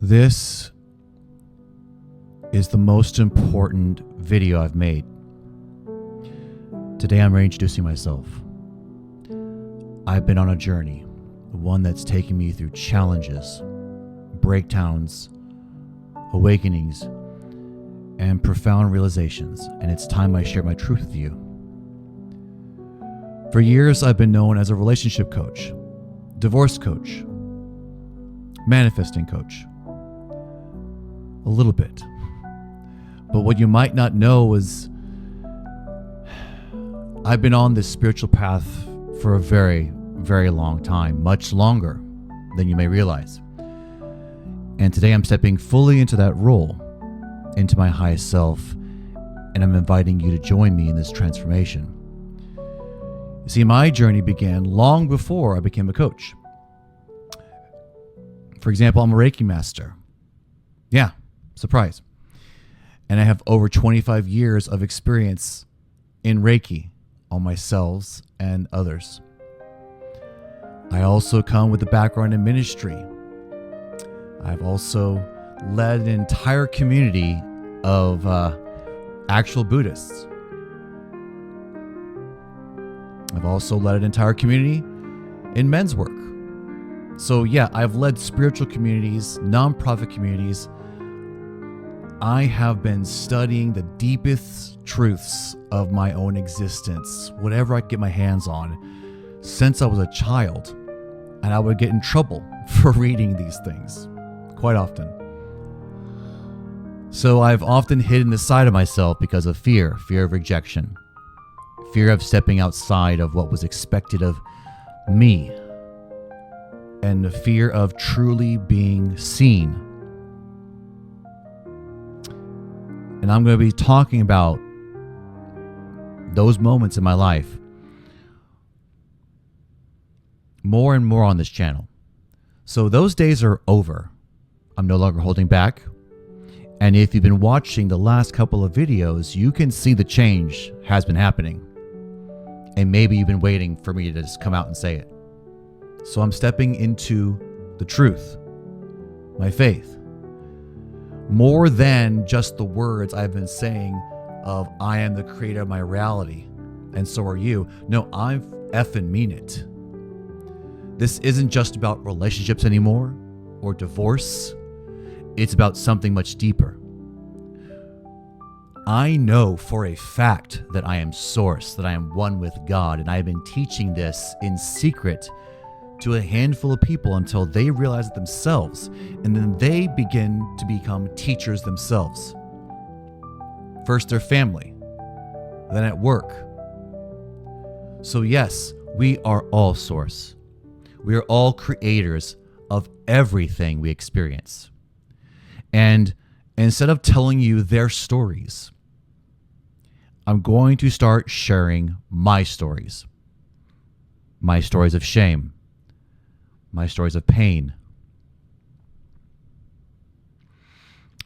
This is the most important video I've made. Today I'm reintroducing myself. I've been on a journey, one that's taken me through challenges, breakdowns, awakenings, and profound realizations, and it's time I share my truth with you. For years, I've been known as a relationship coach, divorce coach, manifesting coach. A little bit. But what you might not know is I've been on this spiritual path for a very, very long time, much longer than you may realize. And today I'm stepping fully into that role, into my highest self, and I'm inviting you to join me in this transformation. You see, my journey began long before I became a coach. For example, I'm a Reiki master. Yeah, surprise. And I have over 25 years of experience in Reiki on myself and others. I also come with a background in ministry. I've also led an entire community of actual Buddhists. I've also led an entire community in men's work. So yeah, I've led spiritual communities, nonprofit communities. I have been studying the deepest truths of my own existence, whatever I could get my hands on, since I was a child. And I would get in trouble for reading these things quite often. So I've often hidden the side of myself because of fear of rejection, fear of stepping outside of what was expected of me, and the fear of truly being seen. And I'm going to be talking about those moments in my life more and more on this channel. So those days are over. I'm no longer holding back. And if you've been watching the last couple of videos, you can see the change has been happening. And maybe you've been waiting for me to just come out and say it. So I'm stepping into the truth, my faith. More than just the words I've been saying of I am the creator of my reality, and so are you. No, I effing mean it. This isn't just about relationships anymore or divorce. It's about something much deeper. I know for a fact that I am source, that I am one with God, and I have been teaching this in secret to a handful of people until they realize it themselves, and then they begin to become teachers themselves. First their family, then at work. So yes, we are all source. We are all creators of everything we experience. And instead of telling you their stories, I'm going to start sharing my stories. My stories of shame. My stories of pain.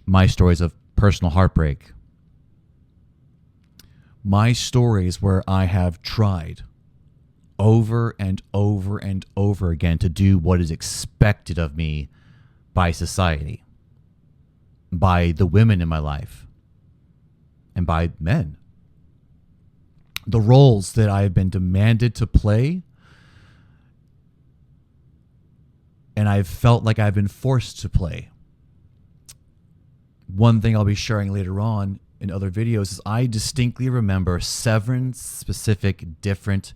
My stories of personal heartbreak. My stories where I have tried over and over and over again to do what is expected of me by society, by the women in my life, and by men. The roles that I have been demanded to play, and I've felt like I've been forced to play. One thing I'll be sharing later on in other videos is I distinctly remember 7 specific different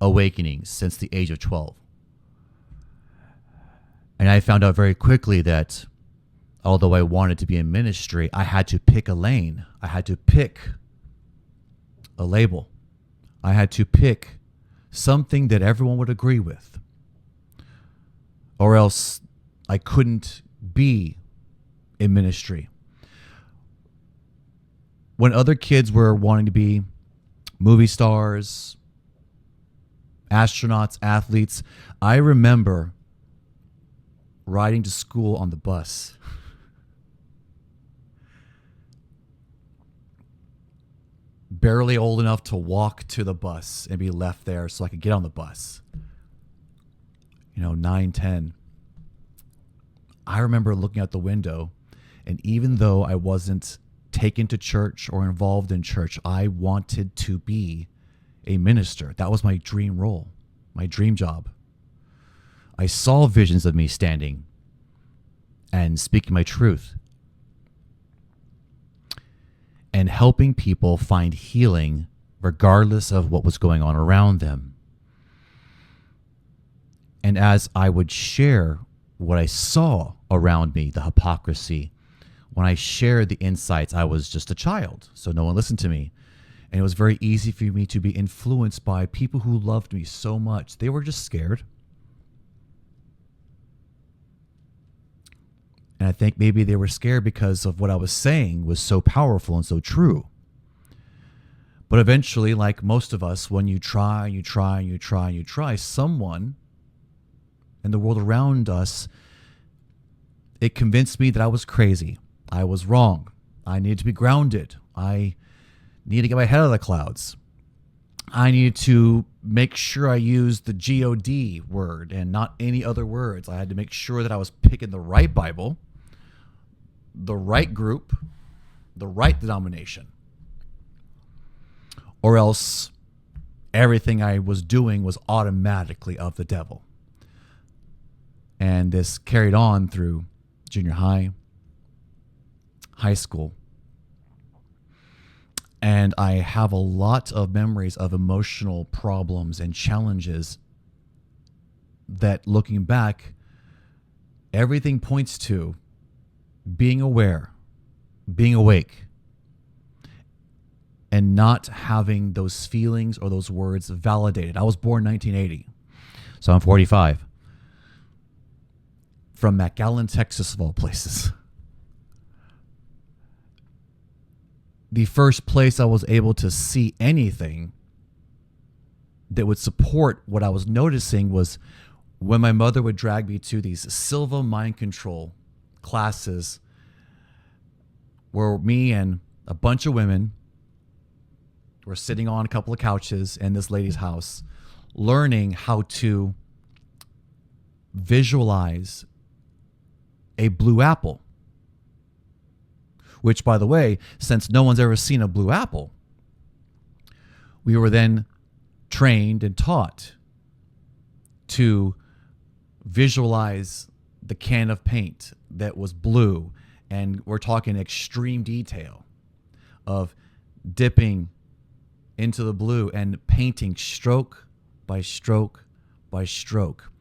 awakenings since the age of 12. And I found out very quickly that although I wanted to be in ministry, I had to pick a lane. I had to pick a label. I had to pick something that everyone would agree with, or else I couldn't be in ministry. When other kids were wanting to be movie stars, astronauts, athletes, I remember riding to school on the bus. Barely old enough to walk to the bus and be left there so I could get on the bus. 9, 10. I remember looking out the window, and even though I wasn't taken to church or involved in church, I wanted to be a minister. That was my dream role, my dream job. I saw visions of me standing and speaking my truth and helping people find healing regardless of what was going on around them. And as I would share what I saw around me, the hypocrisy, when I shared the insights, I was just a child, so no one listened to me. And it was very easy for me to be influenced by people who loved me so much. They were just scared. And I think maybe they were scared because of what I was saying was so powerful and so true. But eventually, like most of us, when you try, you try, you try, you try, someone in the world around us, it convinced me that I was crazy. I was wrong. I needed to be grounded. I needed to get my head out of the clouds. I needed to make sure I used the God word and not any other words. I had to make sure that I was picking the right Bible, the right group, the right denomination. Or else everything I was doing was automatically of the devil. And this carried on through junior high, high school. And I have a lot of memories of emotional problems and challenges that, looking back, everything points to being aware, being awake, and not having those feelings or those words validated. I was born 1980, so I'm 45. From McAllen, Texas, of all places. The first place I was able to see anything that would support what I was noticing was when my mother would drag me to these Silva mind control classes where me and a bunch of women were sitting on a couple of couches in this lady's house learning how to visualize a blue apple. Which, by the way, since no one's ever seen a blue apple, we were then trained and taught to visualize the can of paint that was blue. And we're talking extreme detail of dipping into the blue and painting stroke by stroke by stroke,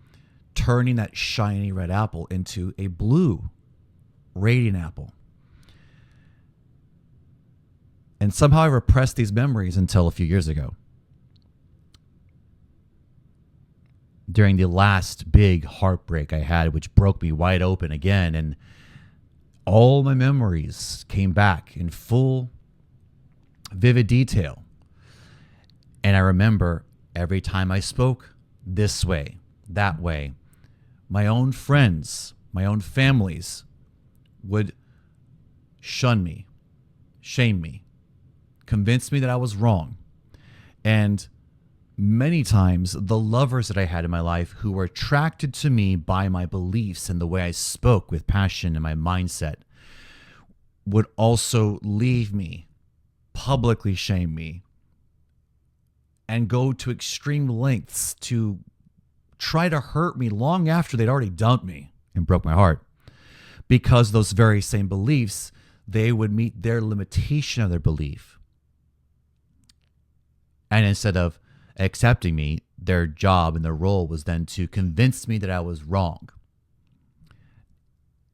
turning that shiny red apple into a blue, radiant apple. And somehow I repressed these memories until a few years ago. During the last big heartbreak I had, which broke me wide open again, and all my memories came back in full, vivid detail. And I remember every time I spoke this way, that way, my own friends, my own families would shun me, shame me, convince me that I was wrong. And many times the lovers that I had in my life who were attracted to me by my beliefs and the way I spoke with passion and my mindset would also leave me, publicly shame me, and go to extreme lengths to try to hurt me long after they'd already dumped me and broke my heart. Because those very same beliefs, they would meet their limitation of their belief. And instead of accepting me, their job and their role was then to convince me that I was wrong.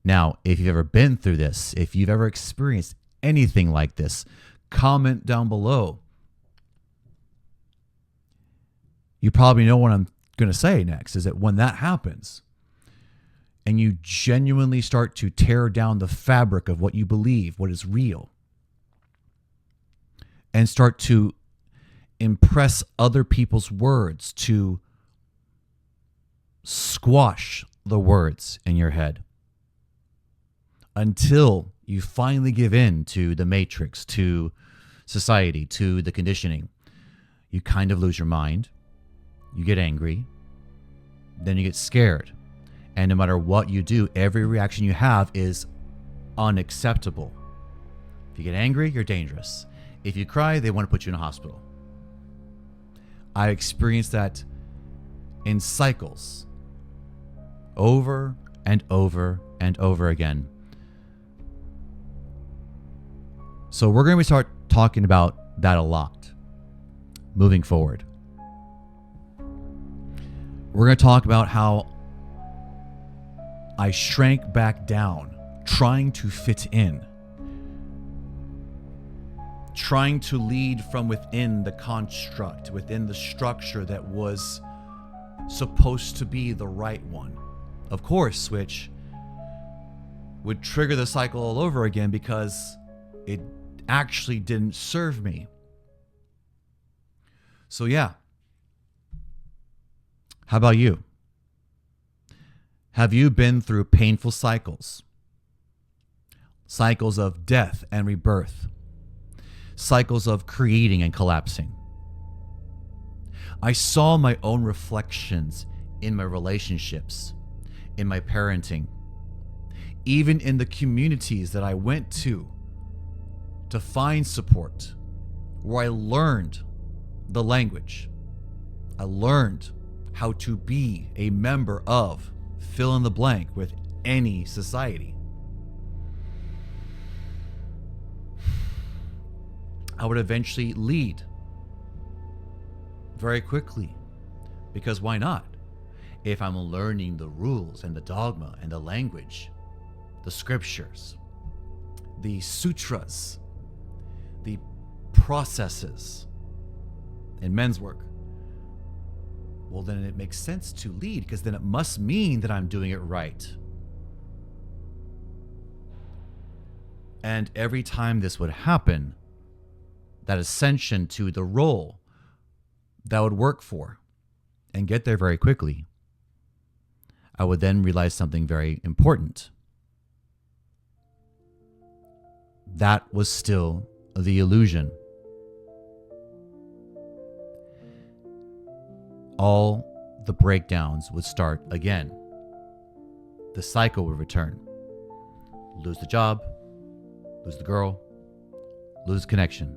Now, if you've ever been through this, if you've ever experienced anything like this, comment down below. You probably know what I'm going to say next, is that when that happens and you genuinely start to tear down the fabric of what you believe, what is real, and start to impress other people's words, to squash the words in your head until you finally give in to the matrix, to society, to the conditioning. You kind of lose your mind. You get angry. Then you get scared. And no matter what you do, every reaction you have is unacceptable. If you get angry, you're dangerous. If you cry, they want to put you in a hospital. I experienced that in cycles, over and over and over again. So we're going to start talking about that a lot moving forward. We're going to talk about how I shrank back down, trying to fit in, trying to lead from within the construct, within the structure that was supposed to be the right one. Of course, which would trigger the cycle all over again because it actually didn't serve me. So yeah. How about you? Have you been through painful cycles? Cycles of death and rebirth. Cycles of creating and collapsing. I saw my own reflections in my relationships, in my parenting, even in the communities that I went to find support, where I learned the language. I learned how to be a member of fill in the blank with any society. I would eventually lead very quickly, because why not? If I'm learning the rules and the dogma and the language, the scriptures, the sutras, the processes in men's work, well, then it makes sense to lead, because then it must mean that I'm doing it right. And every time this would happen, that ascension to the role that I would work for and get there very quickly, I would then realize something very important. That was still the illusion. All the breakdowns would start again. The cycle would return. Lose the job, lose the girl, lose connection.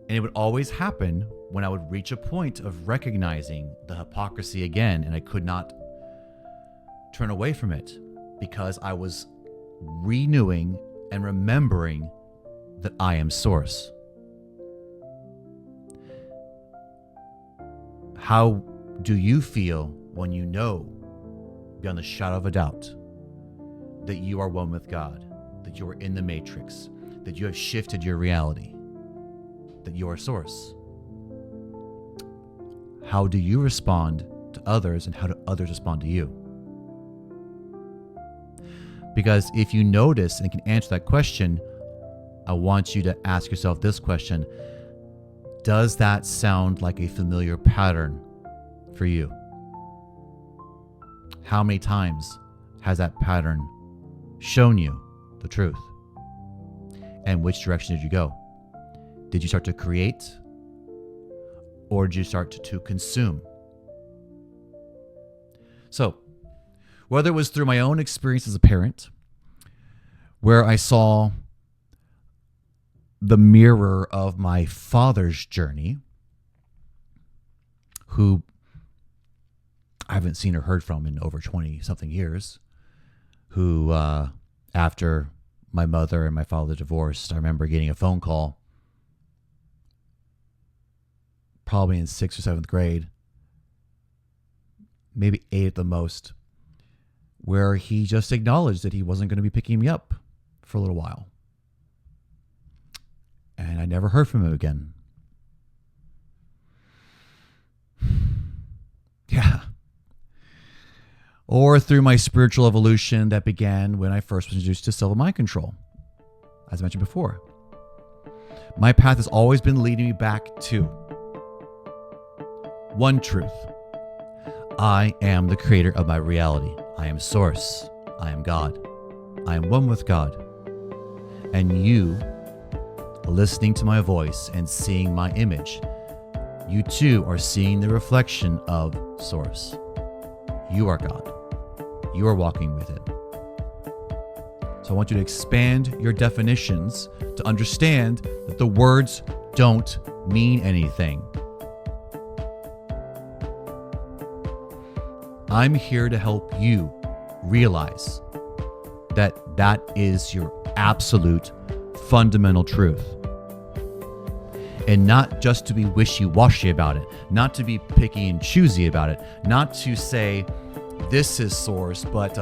And it would always happen when I would reach a point of recognizing the hypocrisy again, and I could not turn away from it because I was renewing and remembering that I am source. How do you feel when you know, beyond the shadow of a doubt, that you are one with God, that you are in the matrix, that you have shifted your reality, that you are source? How do you respond to others, and how do others respond to you? Because if you notice and can answer that question, I want you to ask yourself this question: does that sound like a familiar pattern for you? How many times has that pattern shown you the truth? And which direction did you go? Did you start to create, or did you start to consume? So, whether it was through my own experience as a parent, where I saw the mirror of my father's journey, who I haven't seen or heard from in over 20-something years, who, after my mother and my father divorced, I remember getting a phone call, probably in 6th or 7th grade, maybe 8 at the most, where he just acknowledged that he wasn't going to be picking me up for a little while. And I never heard from him again. Yeah. Or through my spiritual evolution that began when I first was introduced to self-mind control, as I mentioned before. My path has always been leading me back to one truth. I am the creator of my reality. I am source. I am God. I am one with God. And you, listening to my voice and seeing my image, you too are seeing the reflection of Source. You are God. You are walking with it. So I want you to expand your definitions to understand that the words don't mean anything. I'm here to help you realize that that is your absolute fundamental truth. And not just to be wishy-washy about it, not to be picky and choosy about it, not to say, this is Source, but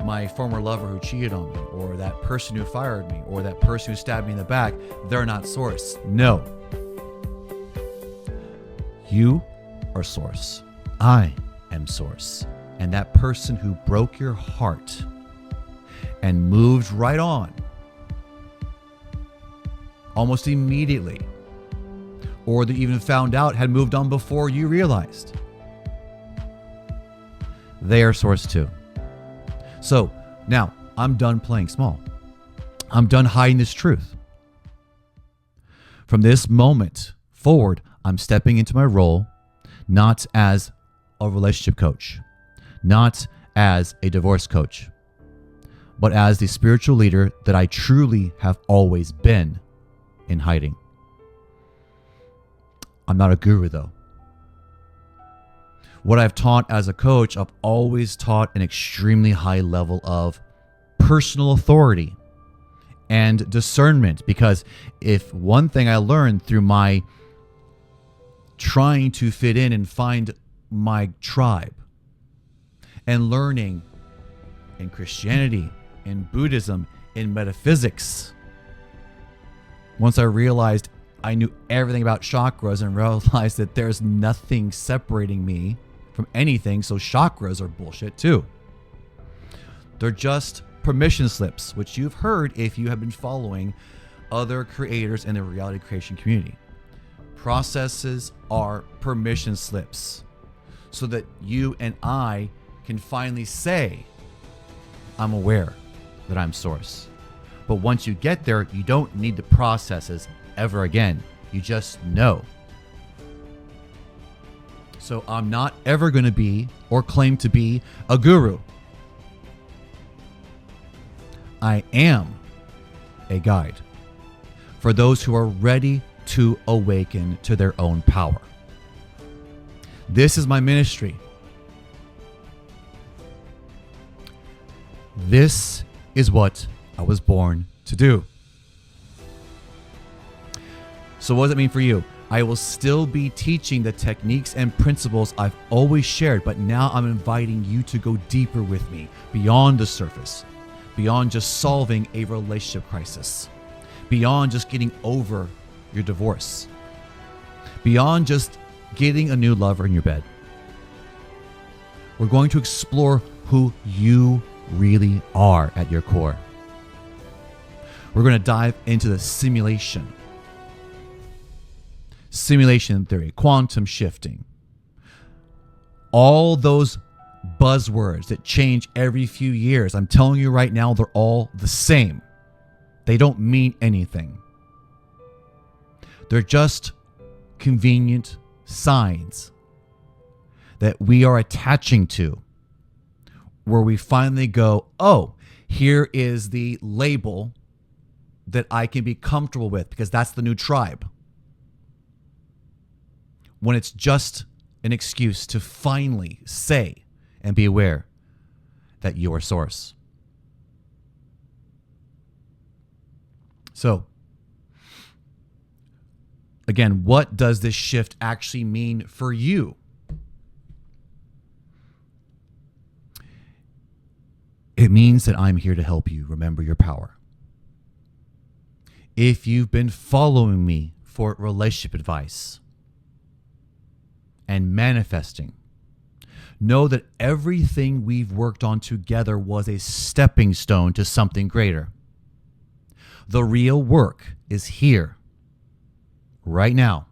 my former lover who cheated on me, or that person who fired me, or that person who stabbed me in the back, they're not Source. No. You are Source. I am Source. And that person who broke your heart and moved right on almost immediately, or that even found out had moved on before you realized, they are Source too. So now I'm done playing small. I'm done hiding this truth. From this moment forward, I'm stepping into my role, not as a relationship coach, not as a divorce coach, but as the spiritual leader that I truly have always been in hiding. I'm not a guru though. What I've taught as a coach, I've always taught an extremely high level of personal authority and discernment, because if one thing I learned through my trying to fit in and find my tribe and learning in Christianity, in Buddhism, in metaphysics, once I realized I knew everything about chakras and realized that there's nothing separating me from anything, so chakras are bullshit too. They're just permission slips, which you've heard if you have been following other creators in the reality creation community. Processes are permission slips so that you and I can finally say, I'm aware that I'm Source. But once you get there, you don't need the processes ever again. You just know. So I'm not ever going to be or claim to be a guru. I am a guide for those who are ready to awaken to their own power. This is my ministry. This is what I was born to do. So what does it mean for you? I will still be teaching the techniques and principles I've always shared, but now I'm inviting you to go deeper with me, beyond the surface, beyond just solving a relationship crisis, beyond just getting over your divorce, beyond just getting a new lover in your bed. We're going to explore who you really are at your core. We're going to dive into the simulation theory, quantum shifting, all those buzzwords that change every few years. I'm telling you right now, they're all the same. They don't mean anything. They're just convenient signs that we are attaching to, where we finally go, oh, here is the label that I can be comfortable with because that's the new tribe. When it's just an excuse to finally say and be aware that you are Source. So, again, what does this shift actually mean for you? It means that I'm here to help you remember your power. If you've been following me for relationship advice and manifesting, know that everything we've worked on together was a stepping stone to something greater. The real work is here, right now.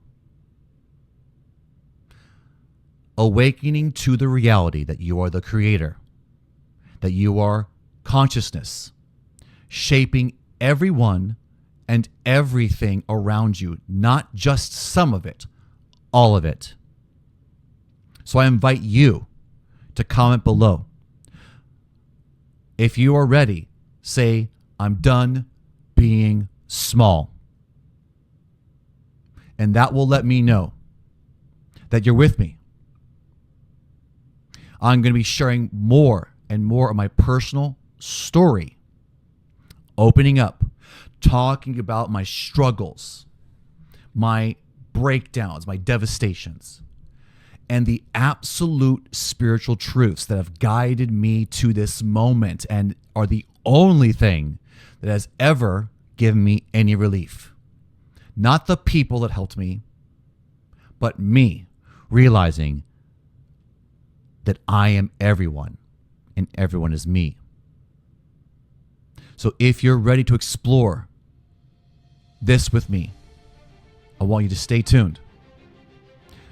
Awakening to the reality that you are the creator, that you are consciousness, shaping everyone and everything around you, not just some of it, all of it. So I invite you to comment below. If you are ready, say, I'm done being small. And that will let me know that you're with me. I'm going to be sharing more and more of my personal story, opening up, talking about my struggles, my breakdowns, my devastations, and the absolute spiritual truths that have guided me to this moment and are the only thing that has ever given me any relief. Not the people that helped me, but me realizing that I am everyone and everyone is me. So if you're ready to explore this with me, I want you to stay tuned,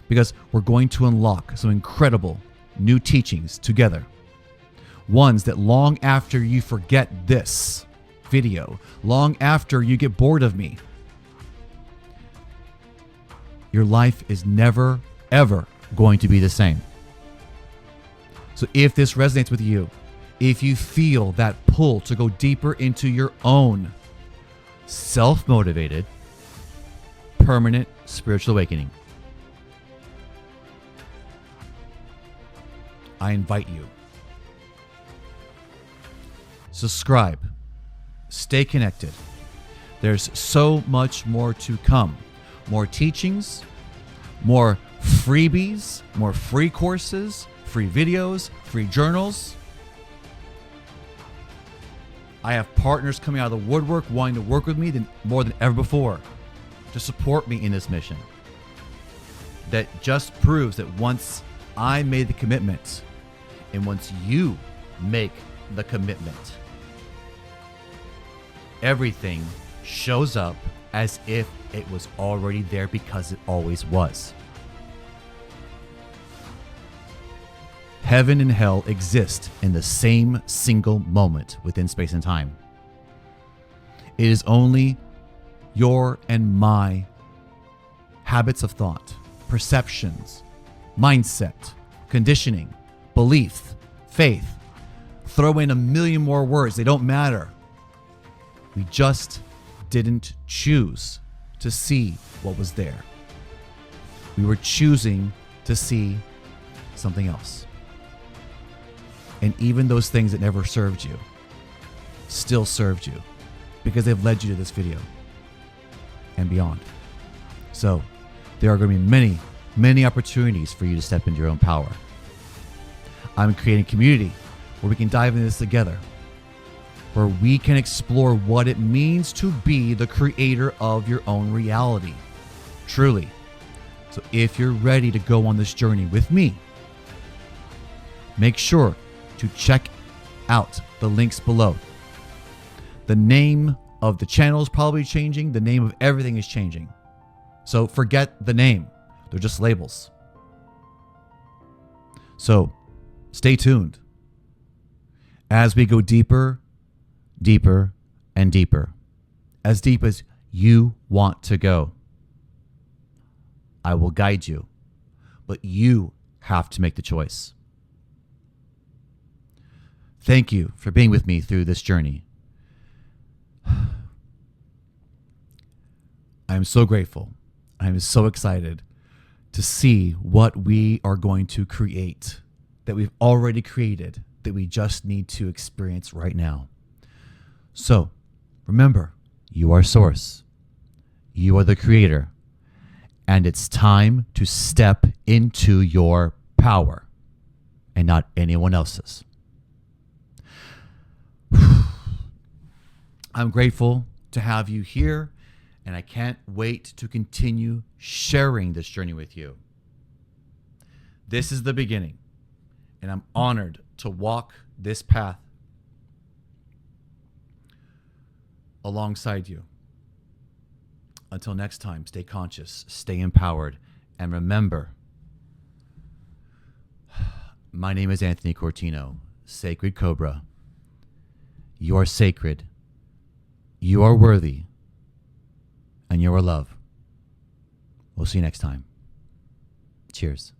because we're going to unlock some incredible new teachings together. Ones that long after you forget this video, long after you get bored of me, your life is never, ever going to be the same. So if this resonates with you, if you feel that pull to go deeper into your own self-motivated, permanent spiritual awakening, I invite you. Subscribe. Stay connected. There's so much more to come. More teachings, more freebies, more free courses, free videos, free journals. I have partners coming out of the woodwork wanting to work with me more than ever before to support me in this mission. That just proves that once I made the commitment, and once you make the commitment, everything shows up as if it was already there, because it always was. Heaven and hell exist in the same single moment within space and time. It is only your and my habits of thought, perceptions, mindset, conditioning, belief, faith. Throw in a million more words. They don't matter. We just didn't choose to see what was there. We were choosing to see something else. And even those things that never served you still served you, because they've led you to this video and beyond. So there are going to be many, many opportunities for you to step into your own power. I'm creating a community where we can dive into this together, where we can explore what it means to be the creator of your own reality. Truly. So if you're ready to go on this journey with me, make sure to check out the links below. The name of the channel is probably changing. The name of everything is changing. So forget the name. They're just labels. So stay tuned as we go deeper, deeper, and deeper. As deep as you want to go. I will guide you, but you have to make the choice. Thank you for being with me through this journey. I am so grateful. I am so excited to see what we are going to create, that we've already created, that we just need to experience right now. So remember, you are source. You are the creator. And it's time to step into your power and not anyone else's. I'm grateful to have you here, and I can't wait to continue sharing this journey with you. This is the beginning, and I'm honored to walk this path alongside you. Until next time, stay conscious, stay empowered, and remember, my name is Anthony Cortino, Sacred Cobra. You are sacred, you are worthy, and you are love. We'll see you next time. Cheers.